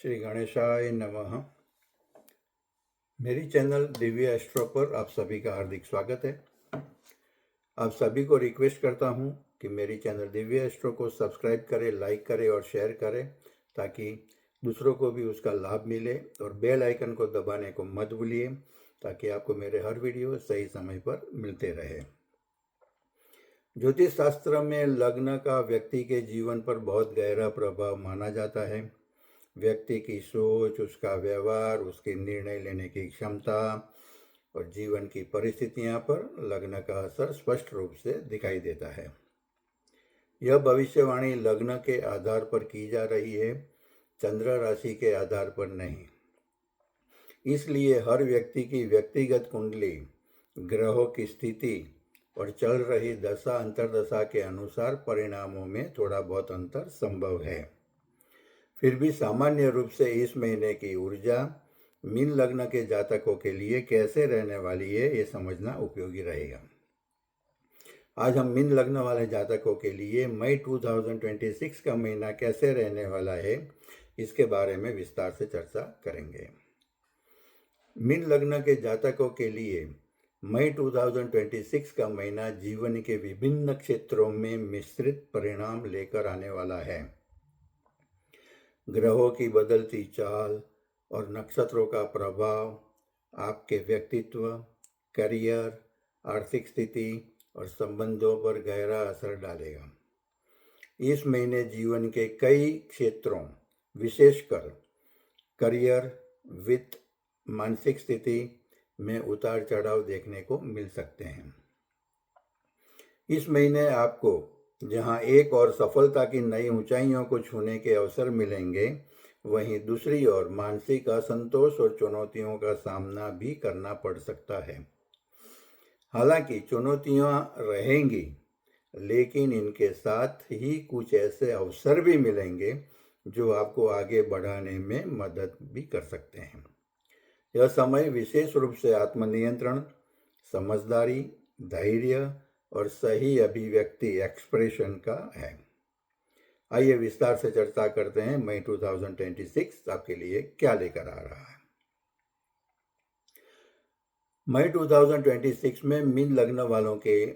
श्री गणेशाय नमः। मेरी चैनल दिव्य एस्ट्रो पर आप सभी का हार्दिक स्वागत है। आप सभी को रिक्वेस्ट करता हूं कि मेरी चैनल दिव्य एस्ट्रो को सब्सक्राइब करें, लाइक करें और शेयर करें ताकि दूसरों को भी उसका लाभ मिले, और बेल आइकन को दबाने को मत भूलिए ताकि आपको मेरे हर वीडियो सही समय पर मिलते रहे। ज्योतिष शास्त्र में लग्न का व्यक्ति के जीवन पर बहुत गहरा प्रभाव माना जाता है। व्यक्ति की सोच, उसका व्यवहार, उसके निर्णय लेने की क्षमता और जीवन की परिस्थितियां पर लग्न का असर स्पष्ट रूप से दिखाई देता है। यह भविष्यवाणी लग्न के आधार पर की जा रही है, चंद्र राशि के आधार पर नहीं। इसलिए हर व्यक्ति की व्यक्तिगत कुंडली, ग्रहों की स्थिति और चल रही दशा अंतर्दशा के अनुसार परिणामों में थोड़ा बहुत अंतर संभव है। फिर भी सामान्य रूप से इस महीने की ऊर्जा मीन लग्न के जातकों के लिए कैसे रहने वाली है, ये समझना उपयोगी रहेगा। आज हम मीन लग्न वाले जातकों के लिए मई 2026 का महीना कैसे रहने वाला है, इसके बारे में विस्तार से चर्चा करेंगे। मीन लग्न के जातकों के लिए मई 2026 का महीना जीवन के विभिन्न क्षेत्रों में मिश्रित परिणाम लेकर आने वाला है। ग्रहों की बदलती चाल और नक्षत्रों का प्रभाव आपके व्यक्तित्व, करियर, आर्थिक स्थिति और संबंधों पर गहरा असर डालेगा। इस महीने जीवन के कई क्षेत्रों, विशेषकर करियर, वित्त, मानसिक स्थिति में उतार चढ़ाव देखने को मिल सकते हैं। इस महीने आपको जहां एक और सफलता की नई ऊंचाइयों को छूने के अवसर मिलेंगे, वहीं दूसरी ओर मानसिक असंतोष और चुनौतियों का सामना भी करना पड़ सकता है। हालांकि चुनौतियां रहेंगी, लेकिन इनके साथ ही कुछ ऐसे अवसर भी मिलेंगे जो आपको आगे बढ़ाने में मदद भी कर सकते हैं। यह समय विशेष रूप से आत्मनियंत्रण, समझदारी, धैर्य और सही अभिव्यक्ति एक्सप्रेशन का है। आइए विस्तार से चर्चा करते हैं मई 2026 आपके लिए क्या लेकर आ रहा है। मई 2026 में मीन लग्न वालों के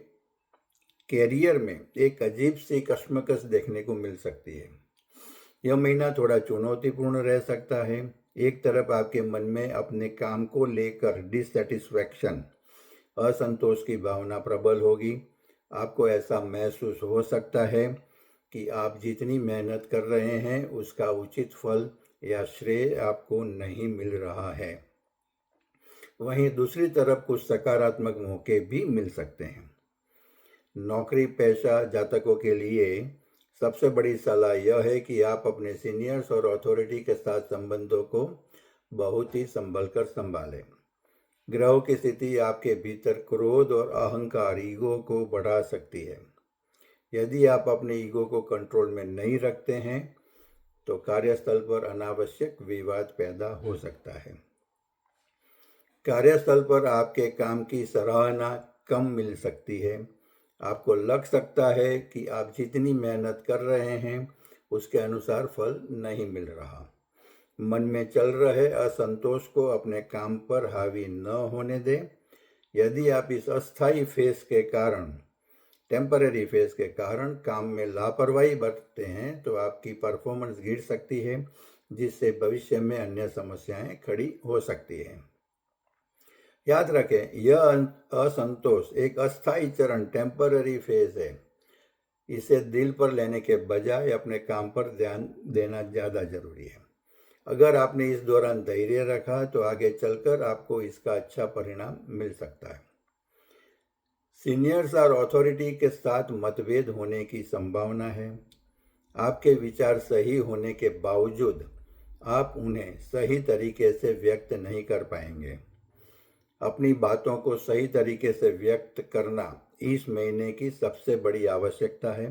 कैरियर में एक अजीब सी कश्मकश देखने को मिल सकती है। यह महीना थोड़ा चुनौतीपूर्ण रह सकता है। एक तरफ आपके मन में अपने काम को लेकर डिससेटिस्फैक्शन, असंतोष की भावना प्रबल होगी। आपको ऐसा महसूस हो सकता है कि आप जितनी मेहनत कर रहे हैं उसका उचित फल या श्रेय आपको नहीं मिल रहा है। वहीं दूसरी तरफ कुछ सकारात्मक मौके भी मिल सकते हैं। नौकरी पेशा जातकों के लिए सबसे बड़ी सलाह यह है कि आप अपने सीनियर्स और अथॉरिटी के साथ संबंधों को बहुत ही संभल कर संभालें। ग्रहों की स्थिति आपके भीतर क्रोध और अहंकार, ईगो को बढ़ा सकती है। यदि आप अपने ईगो को कंट्रोल में नहीं रखते हैं तो कार्यस्थल पर अनावश्यक विवाद पैदा हो सकता है। कार्यस्थल पर आपके काम की सराहना कम मिल सकती है। आपको लग सकता है कि आप जितनी मेहनत कर रहे हैं उसके अनुसार फल नहीं मिल रहा। मन में चल रहे असंतोष को अपने काम पर हावी न होने दें। यदि आप इस अस्थायी फेज के कारण, टेम्पररी फेज के कारण काम में लापरवाही बरतते हैं तो आपकी परफॉर्मेंस गिर सकती है, जिससे भविष्य में अन्य समस्याएं खड़ी हो सकती हैं। याद रखें, यह असंतोष एक अस्थायी चरण, टेम्पररी फेज है। इसे दिल पर लेने के बजाय अपने काम पर ध्यान देना ज़्यादा जरूरी है। अगर आपने इस दौरान धैर्य रखा तो आगे चलकर आपको इसका अच्छा परिणाम मिल सकता है। सीनियर्स और अथॉरिटी के साथ मतभेद होने की संभावना है। आपके विचार सही होने के बावजूद आप उन्हें सही तरीके से व्यक्त नहीं कर पाएंगे। अपनी बातों को सही तरीके से व्यक्त करना इस महीने की सबसे बड़ी आवश्यकता है।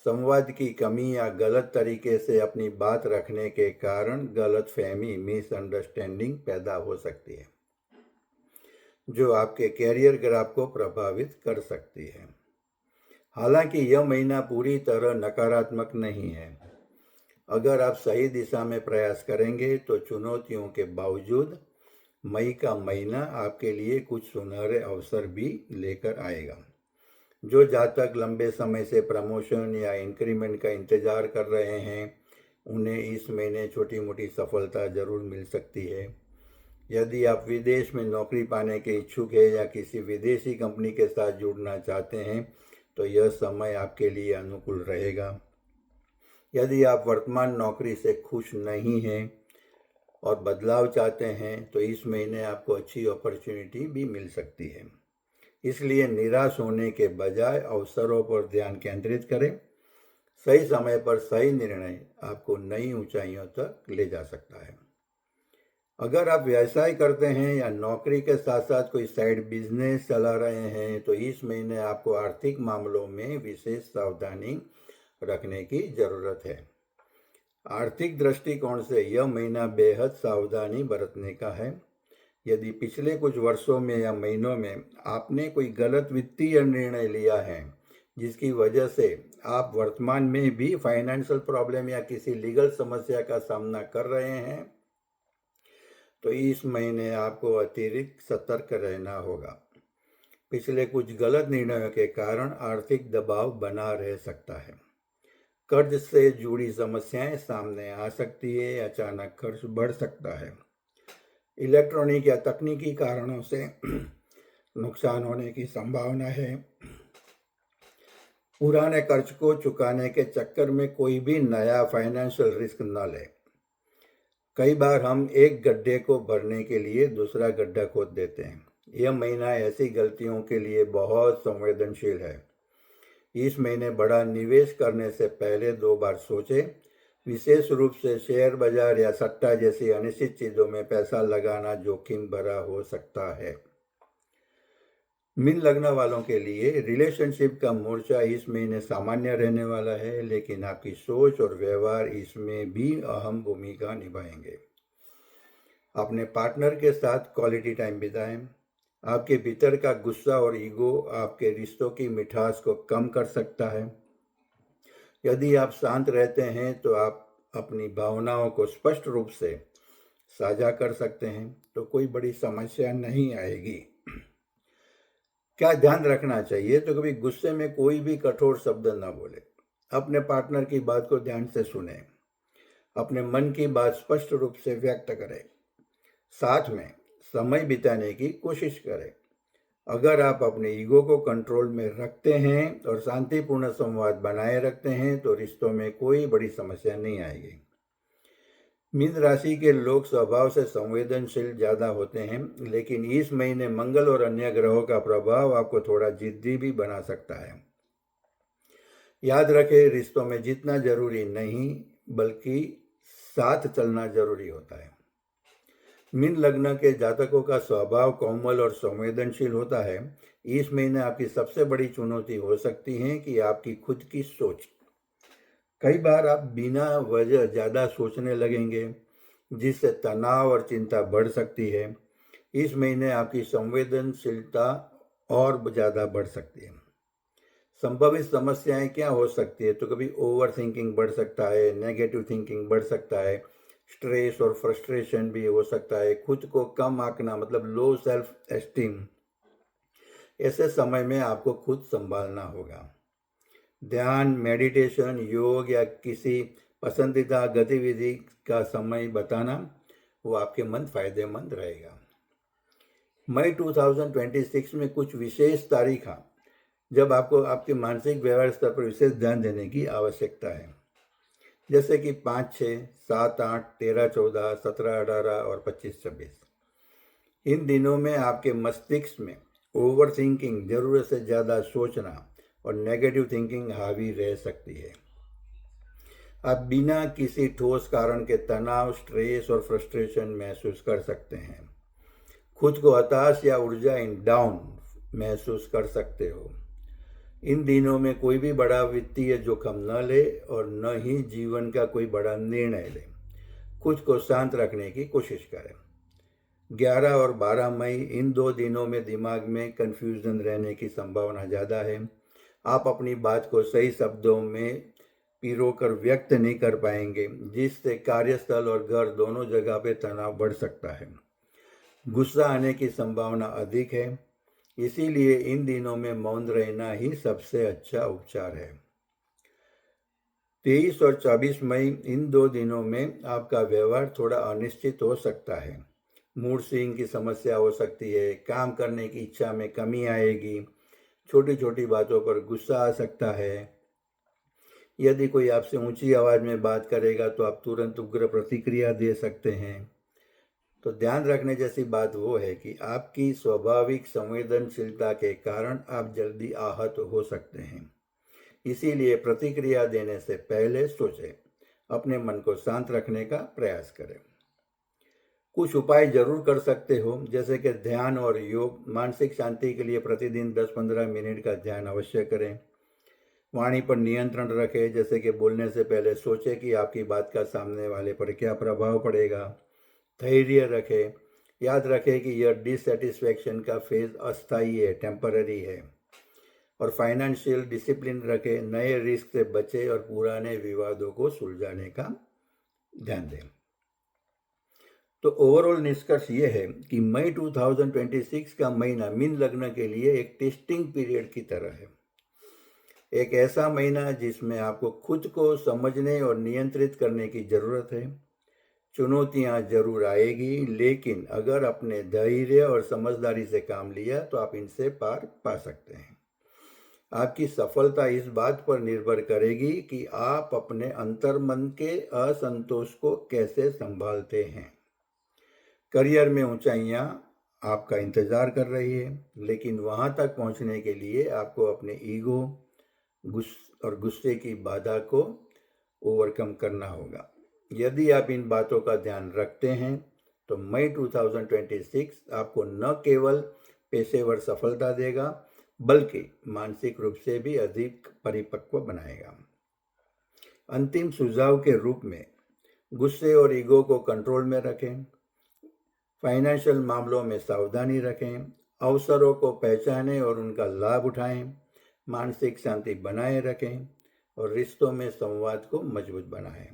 संवाद की कमी या गलत तरीके से अपनी बात रखने के कारण गलतफहमी, मिसअंडरस्टैंडिंग पैदा हो सकती है, जो आपके कैरियर ग्राफ को प्रभावित कर सकती है। हालांकि यह महीना पूरी तरह नकारात्मक नहीं है। अगर आप सही दिशा में प्रयास करेंगे तो चुनौतियों के बावजूद मई का महीना आपके लिए कुछ सुनहरे अवसर भी लेकर आएगा। जो जातक लंबे समय से प्रमोशन या इंक्रीमेंट का इंतजार कर रहे हैं, उन्हें इस महीने छोटी मोटी सफलता जरूर मिल सकती है। यदि आप विदेश में नौकरी पाने के इच्छुक हैं या किसी विदेशी कंपनी के साथ जुड़ना चाहते हैं, तो यह समय आपके लिए अनुकूल रहेगा। यदि आप वर्तमान नौकरी से खुश नहीं हैं और बदलाव चाहते हैं, तो इस महीने आपको अच्छी अपॉर्चुनिटी भी मिल सकती है। इसलिए निराश होने के बजाय अवसरों पर ध्यान केंद्रित करें। सही समय पर सही निर्णय आपको नई ऊंचाइयों तक ले जा सकता है। अगर आप व्यवसाय करते हैं या नौकरी के साथ साथ कोई साइड बिजनेस चला रहे हैं, तो इस महीने आपको आर्थिक मामलों में विशेष सावधानी रखने की जरूरत है। आर्थिक दृष्टिकोण से यह महीना बेहद सावधानी बरतने का है। यदि पिछले कुछ वर्षों में या महीनों में आपने कोई गलत वित्तीय निर्णय लिया है, जिसकी वजह से आप वर्तमान में भी फाइनेंशियल प्रॉब्लम या किसी लीगल समस्या का सामना कर रहे हैं, तो इस महीने आपको अतिरिक्त सतर्क रहना होगा। पिछले कुछ गलत निर्णयों के कारण आर्थिक दबाव बना रह सकता है। कर्ज से जुड़ी समस्याएं सामने आ सकती है, अचानक खर्च बढ़ सकता है। इलेक्ट्रॉनिक या तकनीकी कारणों से नुकसान होने की संभावना है। पुराने कर्ज को चुकाने के चक्कर में कोई भी नया फाइनेंशियल रिस्क न ले। कई बार हम एक गड्ढे को भरने के लिए दूसरा गड्ढा खोद देते हैं। यह महीना ऐसी गलतियों के लिए बहुत संवेदनशील है। इस महीने बड़ा निवेश करने से पहले 2 बार सोचें। विशेष रूप से शेयर बाजार या सट्टा जैसी अनिश्चित चीज़ों में पैसा लगाना जोखिम भरा हो सकता है। मीन लग्न वालों के लिए रिलेशनशिप का मोर्चा इस महीने सामान्य रहने वाला है, लेकिन आपकी सोच और व्यवहार इसमें भी अहम भूमिका निभाएंगे। अपने पार्टनर के साथ क्वालिटी टाइम बिताएं। आपके भीतर का गुस्सा और ईगो आपके रिश्तों की मिठास को कम कर सकता है। यदि आप शांत रहते हैं तो आप अपनी भावनाओं को स्पष्ट रूप से साझा कर सकते हैं, तो कोई बड़ी समस्या नहीं आएगी। क्या ध्यान रखना चाहिए, तो कभी गुस्से में कोई भी कठोर शब्द न बोले। अपने पार्टनर की बात को ध्यान से सुने। अपने मन की बात स्पष्ट रूप से व्यक्त करें। साथ में समय बिताने की कोशिश करें। अगर आप अपने ईगो को कंट्रोल में रखते हैं और शांतिपूर्ण संवाद बनाए रखते हैं, तो रिश्तों में कोई बड़ी समस्या नहीं आएगी। मीन राशि के लोग स्वभाव से संवेदनशील ज़्यादा होते हैं, लेकिन इस महीने मंगल और अन्य ग्रहों का प्रभाव आपको थोड़ा जिद्दी भी बना सकता है। याद रखें, रिश्तों में जीतना जरूरी नहीं, बल्कि साथ चलना जरूरी होता है। मीन लग्न के जातकों का स्वभाव कोमल और संवेदनशील होता है। इस महीने आपकी सबसे बड़ी चुनौती हो सकती है कि आपकी खुद की सोच। कई बार आप बिना वजह ज़्यादा सोचने लगेंगे, जिससे तनाव और चिंता बढ़ सकती है। इस महीने आपकी संवेदनशीलता और ज़्यादा बढ़ सकती है। संभावित समस्याएं क्या हो सकती है, तो कभी ओवर थिंकिंग बढ़ सकता है, नेगेटिव थिंकिंग बढ़ सकता है, स्ट्रेस और फ्रस्ट्रेशन भी हो सकता है, खुद को कम आंकना मतलब लो सेल्फ एस्टीम। ऐसे समय में आपको खुद संभालना होगा। ध्यान, मेडिटेशन, योग या किसी पसंदीदा गतिविधि का समय बताना, वो आपके मन फायदेमंद रहेगा। मई 2026 में कुछ विशेष तारीख जब आपको आपके मानसिक व्यवहार स्तर पर विशेष ध्यान देने की आवश्यकता है, जैसे कि 5, 6, 7, 8, 13, 14, 17, 18 और 25, 26। इन दिनों में आपके मस्तिष्क में ओवर थिंकिंग, जरूरत से ज़्यादा सोचना और नेगेटिव थिंकिंग हावी रह सकती है। आप बिना किसी ठोस कारण के तनाव, स्ट्रेस और फ्रस्ट्रेशन महसूस कर सकते हैं। खुद को हताश या ऊर्जा इन डाउन महसूस कर सकते हो। इन दिनों में कोई भी बड़ा वित्तीय जोखिम न ले और न ही जीवन का कोई बड़ा निर्णय ले। खुद को शांत रखने की कोशिश करें। 11 और 12 मई, इन 2 दिनों में दिमाग में कन्फ्यूजन रहने की संभावना ज़्यादा है। आप अपनी बात को सही शब्दों में पिरोकर व्यक्त नहीं कर पाएंगे, जिससे कार्यस्थल और घर दोनों जगह पे तनाव बढ़ सकता है। गुस्सा आने की संभावना अधिक है, इसीलिए इन दिनों में मौन रहना ही सबसे अच्छा उपचार है। 23 और 24 मई इन 2 दिनों में आपका व्यवहार थोड़ा अनिश्चित हो सकता है। मूड स्विंग की समस्या हो सकती है, काम करने की इच्छा में कमी आएगी, छोटी छोटी बातों पर गुस्सा आ सकता है। यदि कोई आपसे ऊंची आवाज़ में बात करेगा तो आप तुरंत उग्र प्रतिक्रिया दे सकते हैं। तो ध्यान रखने जैसी बात वो है कि आपकी स्वाभाविक संवेदनशीलता के कारण आप जल्दी आहत हो सकते हैं। इसीलिए प्रतिक्रिया देने से पहले सोचें, अपने मन को शांत रखने का प्रयास करें। कुछ उपाय जरूर कर सकते हो, जैसे कि ध्यान और योग। मानसिक शांति के लिए प्रतिदिन 10-15 मिनट का ध्यान अवश्य करें। वाणी पर नियंत्रण रखें, जैसे कि बोलने से पहले सोचें कि आपकी बात का सामने वाले पर क्या प्रभाव पड़ेगा। धैर्य रखें, याद रखें कि यह डिससेटिस्फैक्शन का फेज अस्थायी है, टेम्पररी है। और फाइनेंशियल डिसिप्लिन रखें, नए रिस्क से बचें और पुराने विवादों को सुलझाने का ध्यान दें। तो ओवरऑल निष्कर्ष ये है कि मई 2026 का महीना मीन लग्न के लिए एक टेस्टिंग पीरियड की तरह है। एक ऐसा महीना जिसमें आपको खुद को समझने और नियंत्रित करने की जरूरत है। चुनौतियां जरूर आएगी, लेकिन अगर अपने धैर्य और समझदारी से काम लिया तो आप इनसे पार पा सकते हैं। आपकी सफलता इस बात पर निर्भर करेगी कि आप अपने अंतर्मन के असंतोष को कैसे संभालते हैं। करियर में ऊंचाइयां आपका इंतजार कर रही है, लेकिन वहां तक पहुंचने के लिए आपको अपने ईगो और गुस्से की बाधा को ओवरकम करना होगा। यदि आप इन बातों का ध्यान रखते हैं तो मई 2026 आपको न केवल पेशेवर सफलता देगा, बल्कि मानसिक रूप से भी अधिक परिपक्व बनाएगा। अंतिम सुझाव के रूप में गुस्से और ईगो को कंट्रोल में रखें, फाइनेंशियल मामलों में सावधानी रखें, अवसरों को पहचानें और उनका लाभ उठाएं, मानसिक शांति बनाए रखें और रिश्तों में संवाद को मजबूत बनाएं।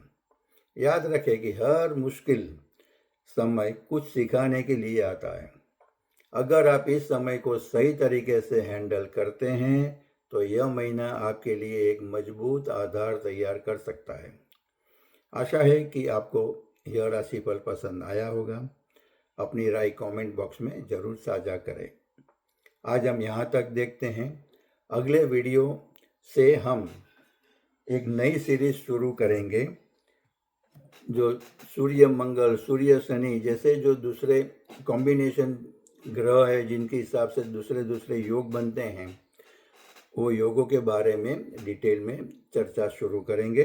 याद रखें कि हर मुश्किल समय कुछ सिखाने के लिए आता है। अगर आप इस समय को सही तरीके से हैंडल करते हैं तो यह महीना आपके लिए एक मजबूत आधार तैयार कर सकता है। आशा है कि आपको यह राशिफल पसंद आया होगा। अपनी राय कमेंट बॉक्स में जरूर साझा करें। आज हम यहाँ तक देखते हैं। अगले वीडियो से हम एक नई सीरीज शुरू करेंगे, जो सूर्य मंगल, सूर्य शनि जैसे जो दूसरे कॉम्बिनेशन ग्रह है, जिनके हिसाब से दूसरे दूसरे योग बनते हैं, वो योगों के बारे में डिटेल में चर्चा शुरू करेंगे।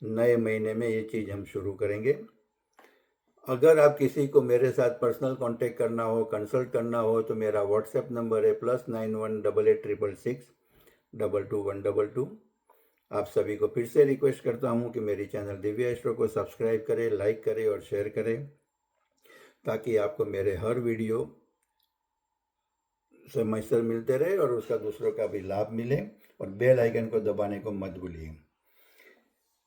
नए महीने में ये चीज़ हम शुरू करेंगे। अगर आप किसी को मेरे साथ पर्सनल कांटेक्ट करना हो, कंसल्ट करना हो, तो मेरा व्हाट्सएप नंबर है +91 8866 22122। आप सभी को फिर से रिक्वेस्ट करता हूँ कि मेरी चैनल दिव्या एस्ट्रो को सब्सक्राइब करें, लाइक करें और शेयर करें, ताकि आपको मेरे हर वीडियो समय से मिलते रहे और उसका दूसरों का भी लाभ मिले। और बेल आइकन को दबाने को मत भूलिए।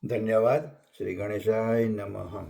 धन्यवाद। श्री गणेशाय नमः।